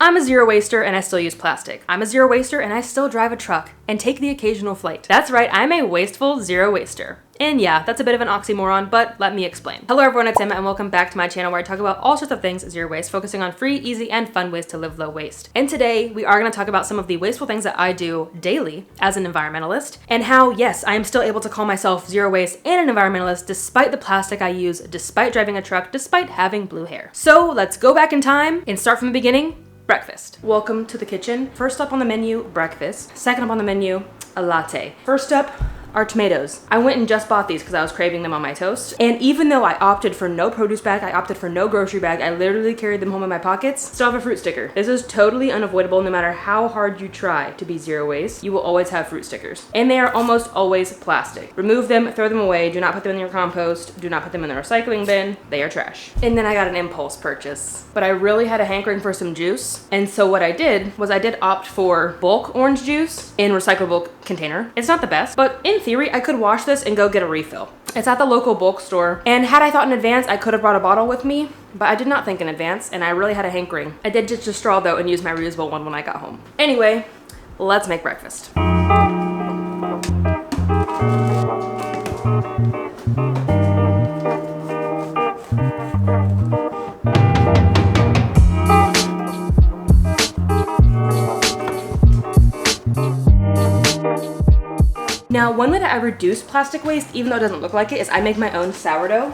I'm a zero waster and I still use plastic. I'm a zero waster and I still drive a truck and take the occasional flight. That's right, I'm a wasteful zero waster. And yeah, that's a bit of an oxymoron, but let me explain. Hello everyone, it's Emma and welcome back to my channel where I talk about all sorts of things zero waste, focusing on free, easy, and fun ways to live low waste. And today we are going to talk about some of the wasteful things that I do daily as an environmentalist, and how, yes, I am still able to call myself zero waste and an environmentalist despite the plastic I use, despite driving a truck, despite having blue hair. So let's go back in time and start from the beginning. Breakfast. Welcome to the kitchen. First up on the menu, breakfast. Second up on the menu, a latte. First up are tomatoes. I went and just bought these because I was craving them on my toast. And even though I opted for no produce bag, I opted for no grocery bag, I literally carried them home in my pockets, still have a fruit sticker. This is totally unavoidable. No matter how hard you try to be zero waste, you will always have fruit stickers. And they are almost always plastic. Remove them, throw them away, do not put them in your compost, do not put them in the recycling bin, they are trash. And then I got an impulse purchase. But I really had a hankering for some juice. And so what I did was I did opt for bulk orange juice in recyclable container. It's not the best, but in theory, I could wash this and go get a refill. It's at the local bulk store, and had I thought in advance, I could have brought a bottle with me, but I did not think in advance, and I really had a hankering. I did ditch a straw though and use my reusable one when I got home. Anyway, let's make breakfast. Now, one way that I reduce plastic waste, even though it doesn't look like it, is I make my own sourdough.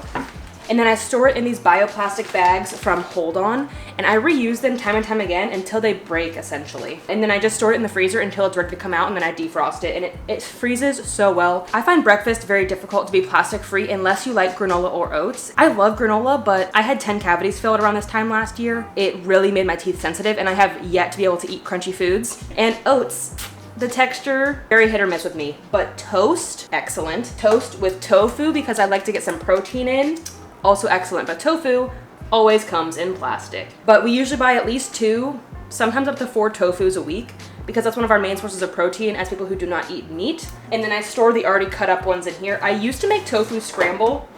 And then I store it in these bioplastic bags from Hold On, and I reuse them time and time again until they break, essentially. And then I just store it in the freezer until it's ready to come out, and then I defrost it, and it freezes so well. I find breakfast very difficult to be plastic free unless you like granola or oats. I love granola, but I had 10 cavities filled around this time last year. It really made my teeth sensitive, and I have yet to be able to eat crunchy foods. And oats, the texture, very hit or miss with me, but toast, excellent. Toast with tofu because I like to get some protein in, also excellent, but tofu always comes in plastic. But we usually buy at least 2, sometimes up to 4 tofus a week because that's one of our main sources of protein as people who do not eat meat. And then I store the already cut up ones in here. I used to make tofu scramble,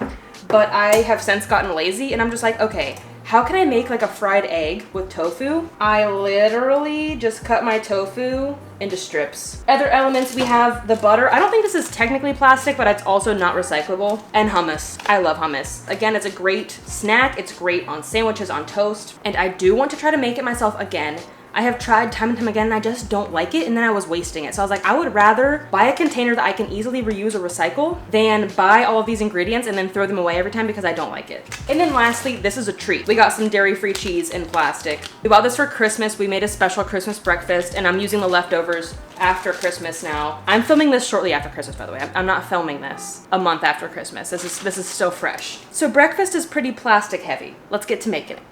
but I have since gotten lazy and I'm just like, okay, how can I make like a fried egg with tofu? I literally just cut my tofu into strips. Other elements, we have the butter. I don't think this is technically plastic, but it's also not recyclable. And hummus. I love hummus. Again, it's a great snack. It's great on sandwiches, on toast. And I do want to try to make it myself again. I have tried time and time again and I just don't like it, and then I was wasting it. So I was like, I would rather buy a container that I can easily reuse or recycle than buy all of these ingredients and then throw them away every time because I don't like it. And then lastly, this is a treat. We got some dairy-free cheese in plastic. We bought this for Christmas. We made a special Christmas breakfast and I'm using the leftovers after Christmas now. I'm filming this shortly after Christmas, by the way. I'm not filming this a month after Christmas. This is still fresh. So breakfast is pretty plastic heavy. Let's get to making it.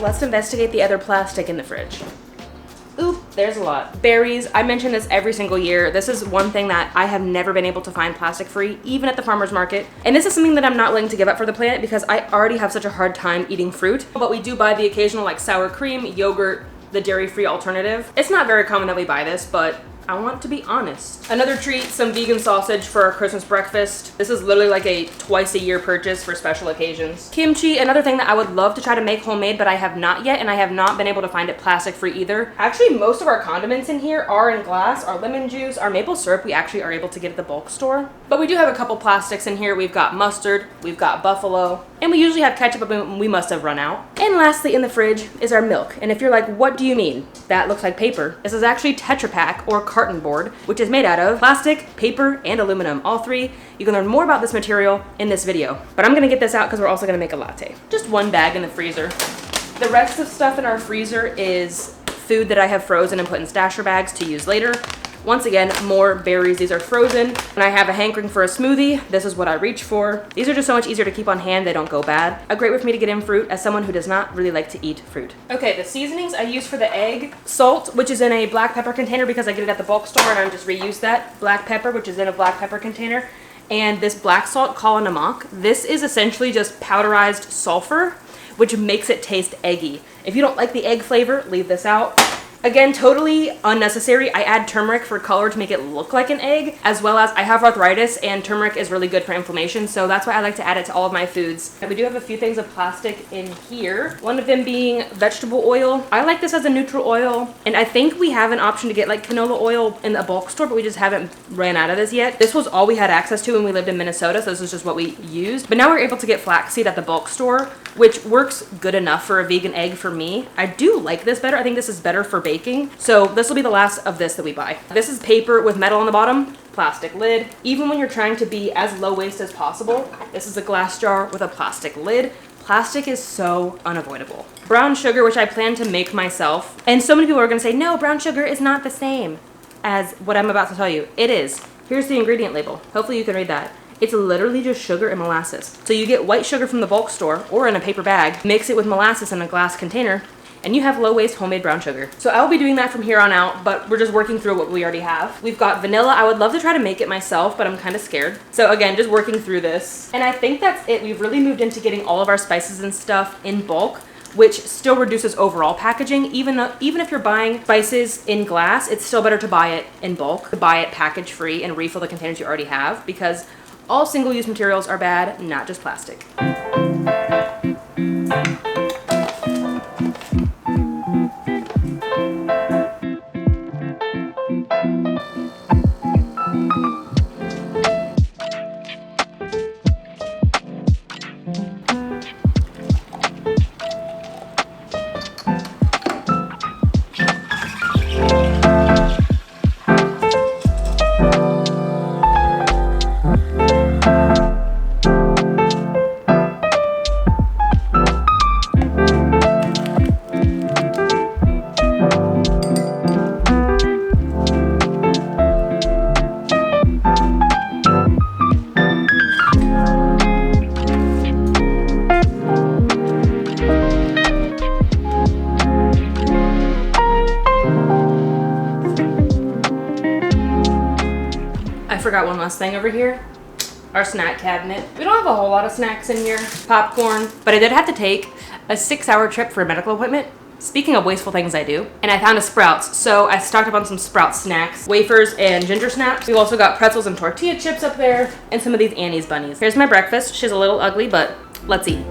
Let's investigate the other plastic in the fridge. Oop, there's a lot. Berries, I mention this every single year. This is one thing that I have never been able to find plastic free, even at the farmer's market. And this is something that I'm not willing to give up for the planet because I already have such a hard time eating fruit. But we do buy the occasional like sour cream, yogurt, the dairy-free alternative. It's not very common that we buy this, but I want to be honest. Another treat, some vegan sausage for our Christmas breakfast. This is literally like a twice-a-year purchase for special occasions. Kimchi, another thing that I would love to try to make homemade, but I have not yet, and I have not been able to find it plastic-free either. Actually, most of our condiments in here are in glass. Our lemon juice, our maple syrup, we actually are able to get at the bulk store. But we do have a couple plastics in here. We've got mustard, we've got buffalo, and we usually have ketchup, but we must have run out. And lastly in the fridge is our milk. And if you're like, what do you mean? That looks like paper. This is actually Tetra Pak or carton board, which is made out of plastic, paper, and aluminum, all 3. You can learn more about this material in this video. But I'm gonna get this out because we're also gonna make a latte. Just 1 bag in the freezer. The rest of stuff in our freezer is food that I have frozen and put in stasher bags to use later. Once again, more berries. These are frozen. When I have a hankering for a smoothie, this is what I reach for. These are just so much easier to keep on hand. They don't go bad. A great way for me to get in fruit as someone who does not really like to eat fruit. Okay, the seasonings I use for the egg. Salt, which is in a black pepper container because I get it at the bulk store and I just reuse that. Black pepper, which is in a black pepper container. And this black salt, Kala Namak. This is essentially just powderized sulfur, which makes it taste eggy. If you don't like the egg flavor, leave this out. Again, totally unnecessary. I add turmeric for color to make it look like an egg, as well as I have arthritis and turmeric is really good for inflammation, so that's why I like to add it to all of my foods. And we do have a few things of plastic in here, one of them being vegetable oil. I like this as a neutral oil, and I think we have an option to get like canola oil in a bulk store, but we just haven't ran out of this yet. This was all we had access to when we lived in Minnesota, so this is just what we used. But now we're able to get flaxseed at the bulk store, which works good enough for a vegan egg for me. I do like this better. I think this is better for baking. So this will be the last of this that we buy. This is paper with metal on the bottom, plastic lid. Even when you're trying to be as low waste as possible, this is a glass jar with a plastic lid. Plastic is so unavoidable. Brown sugar, which I plan to make myself. And so many people are gonna say, no, brown sugar is not the same as what I'm about to tell you. It is. Here's the ingredient label. Hopefully you can read that. It's literally just sugar and molasses. So you get white sugar from the bulk store or in a paper bag, mix it with molasses in a glass container, and you have low waste homemade brown sugar. So I will be doing that from here on out, but we're just working through what we already have. We've got vanilla. I would love to try to make it myself, but I'm kind of scared. So again, just working through this. And I think that's it. We've really moved into getting all of our spices and stuff in bulk, which still reduces overall packaging. Even if you're buying spices in glass, it's still better to buy it in bulk, to buy it package free and refill the containers you already have, because all single-use materials are bad, not just plastic. I forgot one last thing over here. Our snack cabinet. We don't have a whole lot of snacks in here. Popcorn. But I did have to take a 6-hour trip for a medical appointment. Speaking of wasteful things I do. And I found a Sprouts. So I stocked up on some Sprouts snacks. Wafers and ginger snaps. We've also got pretzels and tortilla chips up there. And some of these Annie's bunnies. Here's my breakfast. She's a little ugly, but let's eat.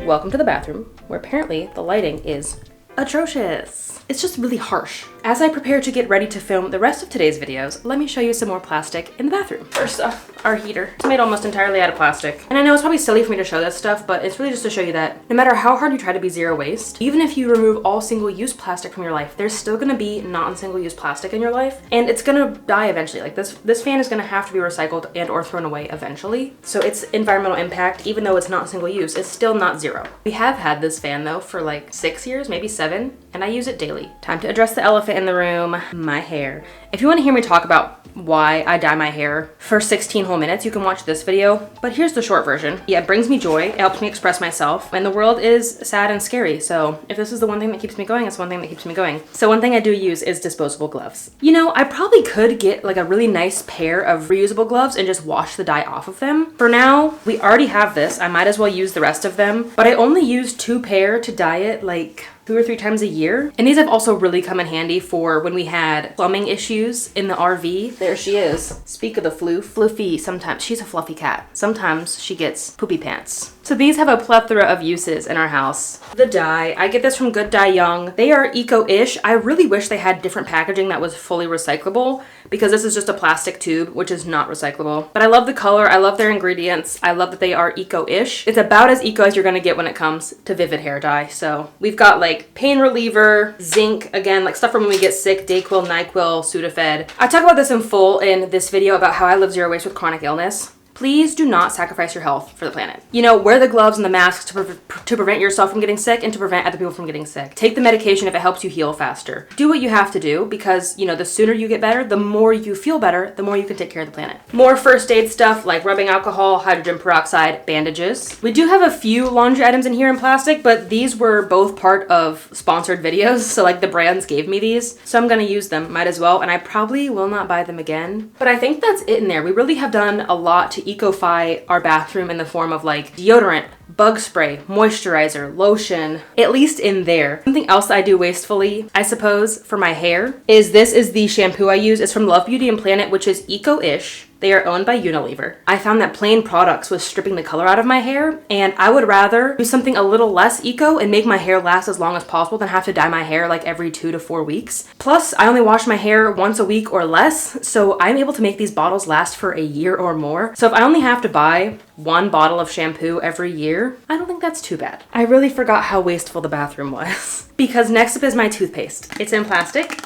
Welcome to the bathroom, where apparently the lighting is atrocious. It's just really harsh. As I prepare to get ready to film the rest of today's videos, let me show you some more plastic in the bathroom. First off, our heater. It's made almost entirely out of plastic. And I know it's probably silly for me to show this stuff, but it's really just to show you that no matter how hard you try to be zero waste, even if you remove all single-use plastic from your life, there's still gonna be non-single-use plastic in your life, and it's gonna die eventually. Like this fan is gonna have to be recycled and or thrown away eventually. So its environmental impact, even though it's not single-use, it's still not zero. We have had this fan though for like 6 years, maybe 7, and I use it daily. Time to address the elephant in the room, my hair. If you want to hear me talk about why I dye my hair for 16 whole minutes, you can watch this video, but here's the short version. Yeah, it brings me joy, it helps me express myself, and the world is sad and scary, so if this is the one thing that keeps me going, it's one thing that keeps me going. So one thing I do use is disposable gloves. You know, I probably could get like a really nice pair of reusable gloves and just wash the dye off of them. For now, we already have this, I might as well use the rest of them, but I only use 2 pair to dye it like 2 or 3 times a year. And these have also really come in handy for when we had plumbing issues in the RV. There she is. Speak of the Fluffy, sometimes she's a fluffy cat. Sometimes she gets poopy pants. So these have a plethora of uses in our house. The dye, I get this from Good Dye Young. They are eco-ish. I really wish they had different packaging that was fully recyclable, because this is just a plastic tube, which is not recyclable. But I love the color, I love their ingredients, I love that they are eco-ish. It's about as eco as you're gonna get when it comes to Vivid hair dye. So we've got like pain reliever, zinc, again, like stuff from when we get sick, Dayquil, NyQuil, Sudafed. I talk about this in full in this video about how I live zero waste with chronic illness. Please do not sacrifice your health for the planet. You know, wear the gloves and the masks to prevent yourself from getting sick and to prevent other people from getting sick. Take the medication if it helps you heal faster. Do what you have to do, because, you know, the sooner you get better, the more you feel better, the more you can take care of the planet. More first aid stuff like rubbing alcohol, hydrogen peroxide, bandages. We do have a few laundry items in here in plastic, but these were both part of sponsored videos, so like the brands gave me these, so I'm gonna use them, might as well, and I probably will not buy them again. But I think that's it in there. We really have done a lot to to eco-fi our bathroom in the form of like deodorant, bug spray, moisturizer, lotion, at least in there. Something else that I do wastefully, I suppose, for my hair is this is the shampoo I use. It's from Love Beauty and Planet, which is eco-ish. They are owned by Unilever. I found that plain products was stripping the color out of my hair, and I would rather do something a little less eco and make my hair last as long as possible than have to dye my hair like every 2 to 4 weeks. Plus, I only wash my hair once a week or less, so I'm able to make these bottles last for a year or more. So if I only have to buy 1 bottle of shampoo every year, I don't think that's too bad. I really forgot how wasteful the bathroom was. Because next up is my toothpaste. It's in plastic.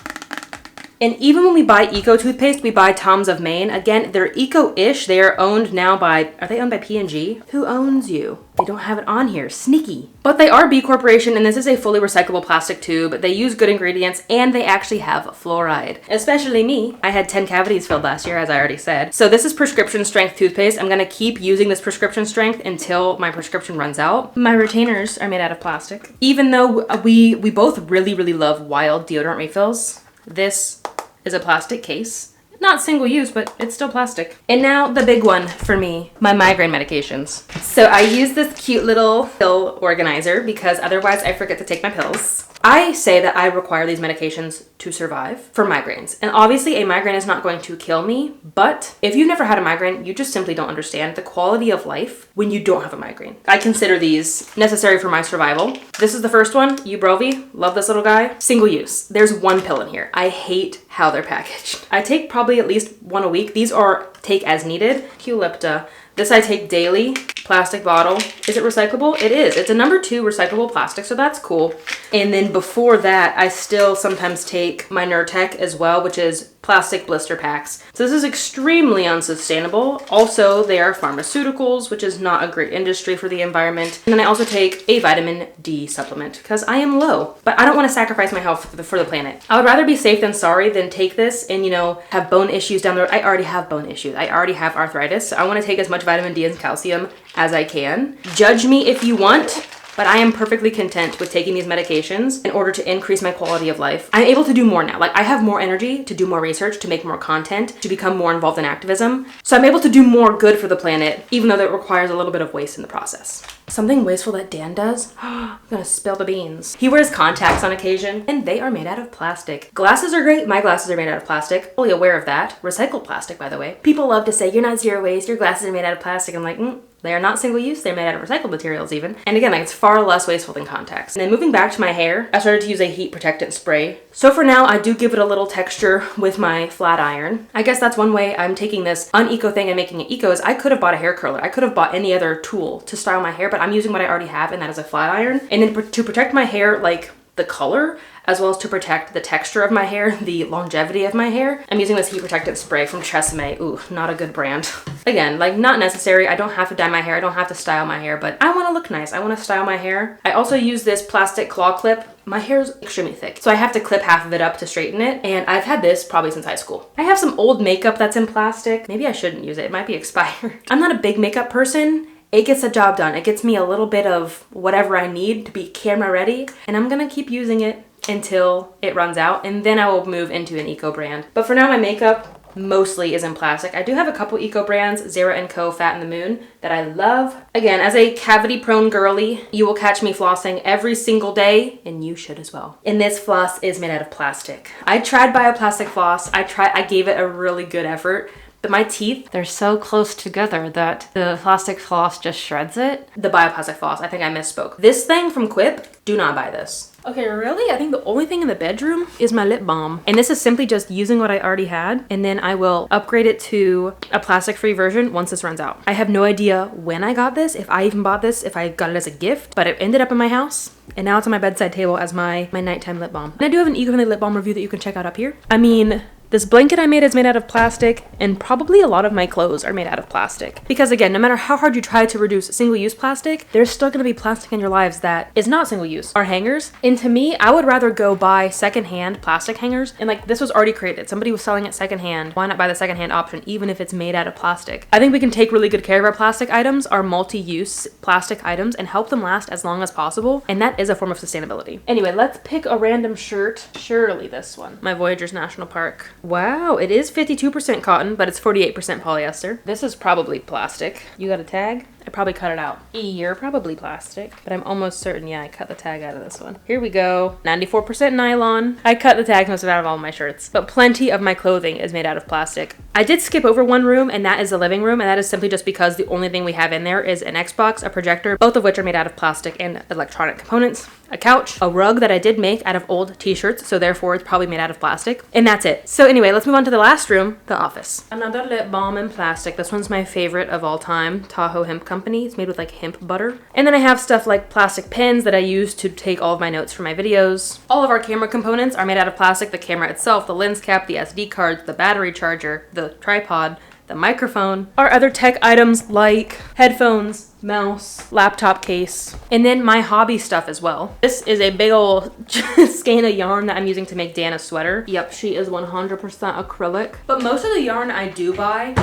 And even when we buy eco toothpaste, we buy Tom's of Maine. Again, they're eco-ish. They are owned now by, are they owned by P&G? Who owns you? They don't have it on here. Sneaky. But they are B Corporation, and this is a fully recyclable plastic tube. They use good ingredients, and they actually have fluoride. Especially me. I had 10 cavities filled last year, as I already said. So this is prescription strength toothpaste. I'm gonna keep using this prescription strength until my prescription runs out. My retainers are made out of plastic. Even though we both really love Wild deodorant refills, this is a plastic case. Not single use, but it's still plastic. And now the big one for me, my migraine medications. So I use this cute little pill organizer because otherwise I forget to take my pills. I say that I require these medications to survive for migraines. And obviously a migraine is not going to kill me, but if you've never had a migraine, you just simply don't understand the quality of life when you don't have a migraine. I consider these necessary for my survival. This is the first one, Ubrelvy. Love this little guy. Single use. There's 1 pill in here. I hate how they're packaged. I take probably at least 1 a week. These are take as needed. Qulipta. This I take daily. Plastic bottle. Is it recyclable? It is. It's a number 2 recyclable plastic, so that's cool. And then before that, I still sometimes take my Nurtec as well, which is plastic blister packs. So this is extremely unsustainable. Also, they are pharmaceuticals, which is not a great industry for the environment. And then I also take a vitamin D supplement because I am low, but I don't want to sacrifice my health for the planet. I would rather be safe than sorry than take this and, you know, have bone issues down the road. I already have bone issues. I already have arthritis. So I want to take as much vitamin D and calcium as I can. Judge me if you want, but I am perfectly content with taking these medications in order to increase my quality of life. I'm able to do more now. Like, I have more energy to do more research, to make more content, to become more involved in activism. So I'm able to do more good for the planet, even though that requires a little bit of waste in the process. Something wasteful that Dan does? I'm gonna spill the beans. He wears contacts on occasion, and they are made out of plastic. Glasses are great. My glasses are made out of plastic. Fully aware of that. Recycled plastic, by the way. People love to say, you're not zero waste, your glasses are made out of plastic. I'm like, they are not single use, they're made out of recycled materials even. And again, like, it's far less wasteful than contacts. And then moving back to my hair, I started to use a heat protectant spray. So for now, I do give it a little texture with my flat iron. I guess that's one way I'm taking this uneco thing and making it eco is I could have bought a hair curler. I could have bought any other tool to style my hair, but I'm using what I already have, and that is a flat iron. And then to protect my hair, like the color, as well as to protect the texture of my hair, the longevity of my hair, I'm using this heat protectant spray from Tresemme. Ooh, not a good brand. Again, like, not necessary. I don't have to dye my hair. I don't have to style my hair, but I want to look nice. I want to style my hair. I also use this plastic claw clip. My hair is extremely thick, so I have to clip half of it up to straighten it, and I've had this probably since high school. I have some old makeup that's in plastic. Maybe I shouldn't use it. It might be expired. I'm not a big makeup person. It gets the job done. It gets me a little bit of whatever I need to be camera ready, and I'm gonna keep using it until it runs out, and then I will move into an eco brand. But for now, my makeup mostly is in plastic. I do have a couple eco brands, Zara & Co, Fat and the Moon, that I love. Again, as a cavity prone girly, you will catch me flossing every single day, and you should as well. And this floss is made out of plastic. I tried bioplastic floss. I gave it a really good effort, but my teeth, they're so close together that the plastic floss just shreds it. The bioplastic floss, I think I misspoke. This thing from Quip, do not buy this. Okay, really? I think the only thing in the bedroom is my lip balm. And this is simply just using what I already had, and then I will upgrade it to a plastic-free version once this runs out. I have no idea when I got this, if I even bought this, if I got it as a gift, but it ended up in my house, and now it's on my bedside table as my nighttime lip balm. And I do have an eco-friendly lip balm review that you can check out up here. I mean, this blanket I made is made out of plastic, and probably a lot of my clothes are made out of plastic. Because again, no matter how hard you try to reduce single-use plastic, there's still gonna be plastic in your lives that is not single-use. Our hangers, and to me, I would rather go buy secondhand plastic hangers, and like, this was already created. Somebody was selling it secondhand. Why not buy the secondhand option, even if it's made out of plastic? I think we can take really good care of our plastic items, our multi-use plastic items, and help them last as long as possible, and that is a form of sustainability. Anyway, let's pick a random shirt. Surely this one. My Voyagers National Park Wow, it is 52% cotton, but it's 48% polyester. This is probably plastic. You got a tag? I probably cut it out. You're probably plastic, but I'm almost certain, yeah, I cut the tag out of this one. Here we go. 94% nylon. I cut the tags most of out of all my shirts, but plenty of my clothing is made out of plastic. I did skip over one room, and that is the living room, and that is simply just because the only thing we have in there is an Xbox, a projector, both of which are made out of plastic and electronic components, a couch, a rug that I did make out of old t-shirts, so therefore it's probably made out of plastic, and that's it. So anyway, let's move on to the last room, the office. Another lip balm in plastic. This one's my favorite of all time, Tahoe Hemp Company. It's made with like hemp butter. And then I have stuff like plastic pens that I use to take all of my notes for my videos. All of our camera components are made out of plastic. The camera itself, the lens cap, the SD cards, the battery charger, the tripod, the microphone. Our other tech items like headphones, mouse, laptop case, and then my hobby stuff as well. This is a big old skein of yarn that I'm using to make Dana's sweater. Yep, she is 100% acrylic. But most of the yarn I do buy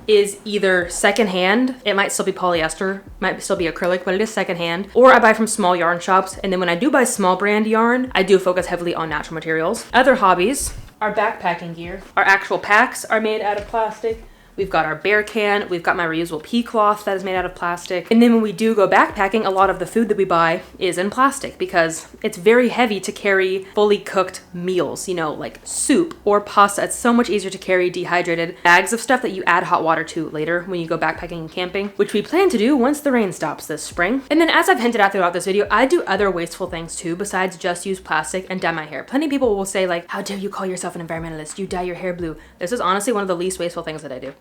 is either secondhand, it might still be polyester, might still be acrylic, but it is secondhand, or I buy from small yarn shops. And then when I do buy small brand yarn, I do focus heavily on natural materials. Other hobbies, our backpacking gear. Our actual packs are made out of plastic. We've got our bear can, we've got my reusable pea cloth that is made out of plastic. And then when we do go backpacking, a lot of the food that we buy is in plastic because it's very heavy to carry fully cooked meals, you know, like soup or pasta. It's so much easier to carry dehydrated bags of stuff that you add hot water to later when you go backpacking and camping, which we plan to do once the rain stops this spring. And then as I've hinted at throughout this video, I do other wasteful things too besides just use plastic and dye my hair. Plenty of people will say like, how dare you call yourself an environmentalist? You dye your hair blue. This is honestly one of the least wasteful things that I do.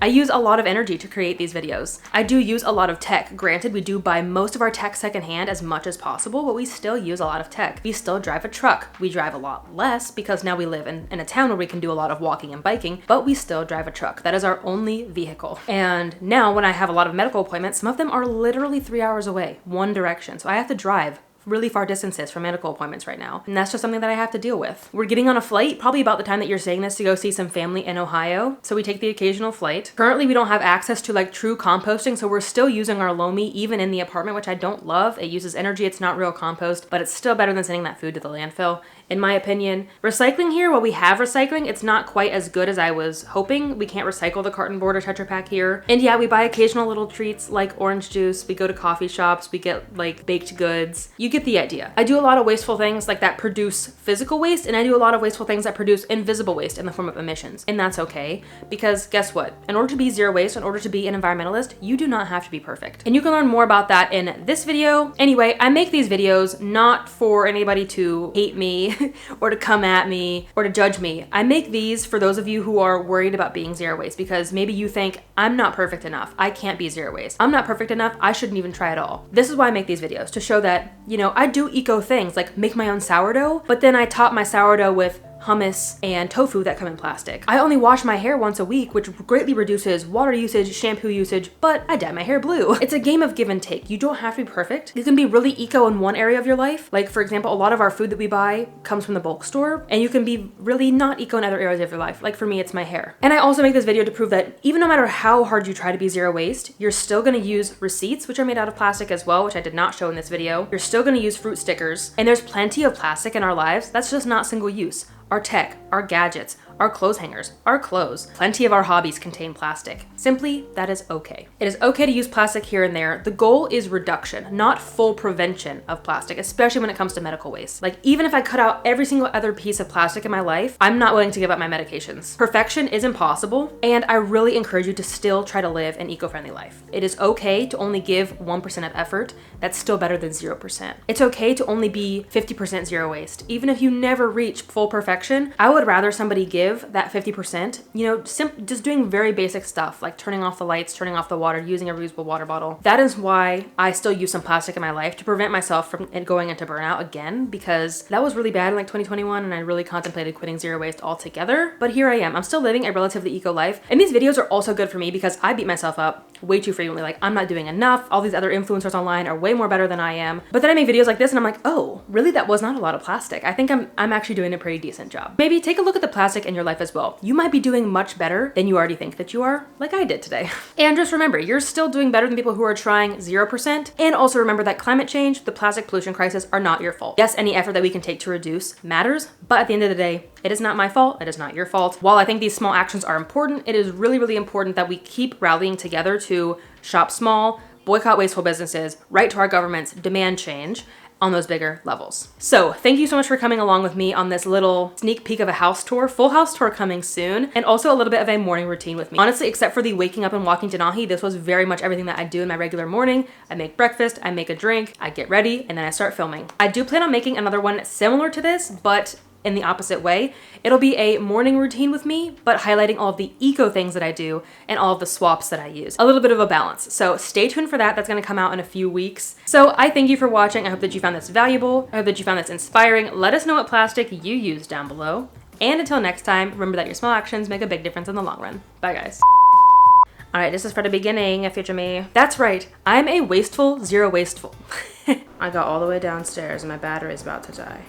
I use a lot of energy to create these videos. I do use a lot of tech. Granted, we do buy most of our tech secondhand as much as possible, but we still use a lot of tech. We still drive a truck. We drive a lot less because now we live in a town where we can do a lot of walking and biking, but we still drive a truck. That is our only vehicle. And now when I have a lot of medical appointments, some of them are literally 3 hours away, one direction. So I have to drive really far distances for medical appointments right now. And that's just something that I have to deal with. We're getting on a flight, probably about the time that you're saying this, to go see some family in Ohio. So we take the occasional flight. Currently, we don't have access to like true composting, so we're still using our Lomi even in the apartment, which I don't love. It uses energy, it's not real compost, but it's still better than sending that food to the landfill, in my opinion. Recycling here, while we have recycling, it's not quite as good as I was hoping. We can't recycle the carton board or Tetra Pak here. And yeah, we buy occasional little treats like orange juice. We go to coffee shops, we get like baked goods. You get the idea. I do a lot of wasteful things like that produce physical waste, and I do a lot of wasteful things that produce invisible waste in the form of emissions. And that's okay, because guess what? In order to be zero waste, in order to be an environmentalist, you do not have to be perfect. And you can learn more about that in this video. Anyway, I make these videos not for anybody to hate me or to come at me or to judge me. I make these for those of you who are worried about being zero waste, because maybe you think, I'm not perfect enough. I can't be zero waste. I'm not perfect enough. I shouldn't even try at all. This is why I make these videos, to show that, you know, I do eco things like make my own sourdough, but then I top my sourdough with hummus and tofu that come in plastic. I only wash my hair once a week, which greatly reduces water usage, shampoo usage, but I dye my hair blue. It's a game of give and take. You don't have to be perfect. You can be really eco in one area of your life. Like for example, a lot of our food that we buy comes from the bulk store, and you can be really not eco in other areas of your life. Like for me, it's my hair. And I also make this video to prove that even no matter how hard you try to be zero waste, you're still gonna use receipts, which are made out of plastic as well, which I did not show in this video. You're still gonna use fruit stickers, and there's plenty of plastic in our lives that's just not single use. Our tech, our gadgets, our clothes hangers, our clothes. Plenty of our hobbies contain plastic. Simply, that is okay. It is okay to use plastic here and there. The goal is reduction, not full prevention of plastic, especially when it comes to medical waste. Like even if I cut out every single other piece of plastic in my life, I'm not willing to give up my medications. Perfection is impossible, and I really encourage you to still try to live an eco-friendly life. It is okay to only give 1% of effort. That's still better than 0%. It's okay to only be 50% zero waste. Even if you never reach full perfection, I would rather somebody give that 50%, you know, just doing very basic stuff like turning off the lights, turning off the water, using a reusable water bottle. That is why I still use some plastic in my life, to prevent myself from going into burnout again, because that was really bad in like 2021 and I really contemplated quitting zero waste altogether. But here I am. I'm still living a relatively eco life. And these videos are also good for me because I beat myself up way too frequently. Like I'm not doing enough. All these other influencers online are way more better than I am. But then I make videos like this and I'm like, oh, really? That was not a lot of plastic. I think I'm actually doing a pretty decent job. Maybe take a look at the plastic in your life as well. You might be doing much better than you already think that you are, like I did today. And just remember, you're still doing better than people who are trying 0%. And also remember that climate change, the plastic pollution crisis are not your fault. Yes, any effort that we can take to reduce matters, but at the end of the day, It is not my fault. It is not your fault. While I think these small actions are important, it is really, really important that we keep rallying together to shop small, boycott wasteful businesses, write to our governments, demand change on those bigger levels. So thank you so much for coming along with me on this little sneak peek of a house tour, full house tour coming soon, and also a little bit of a morning routine with me. Honestly, except for the waking up and walking to Nahi, this was very much everything that I do in my regular morning. I make breakfast, I make a drink, I get ready, and then I start filming. I do plan on making another one similar to this, but in the opposite way. It'll be a morning routine with me, but highlighting all of the eco things that I do and all of the swaps that I use. A little bit of a balance. So stay tuned for that. That's gonna come out in a few weeks. So I thank you for watching. I hope that you found this valuable. I hope that you found this inspiring. Let us know what plastic you use down below. And until next time, remember that your small actions make a big difference in the long run. Bye guys. All right, this is for the beginning, future me. That's right, I'm a wasteful, zero wasteful. I got all the way downstairs and my battery's about to die.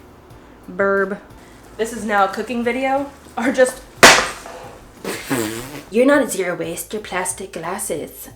Burb. This is now a cooking video, or just... You're not zero waste, you're plastic glasses.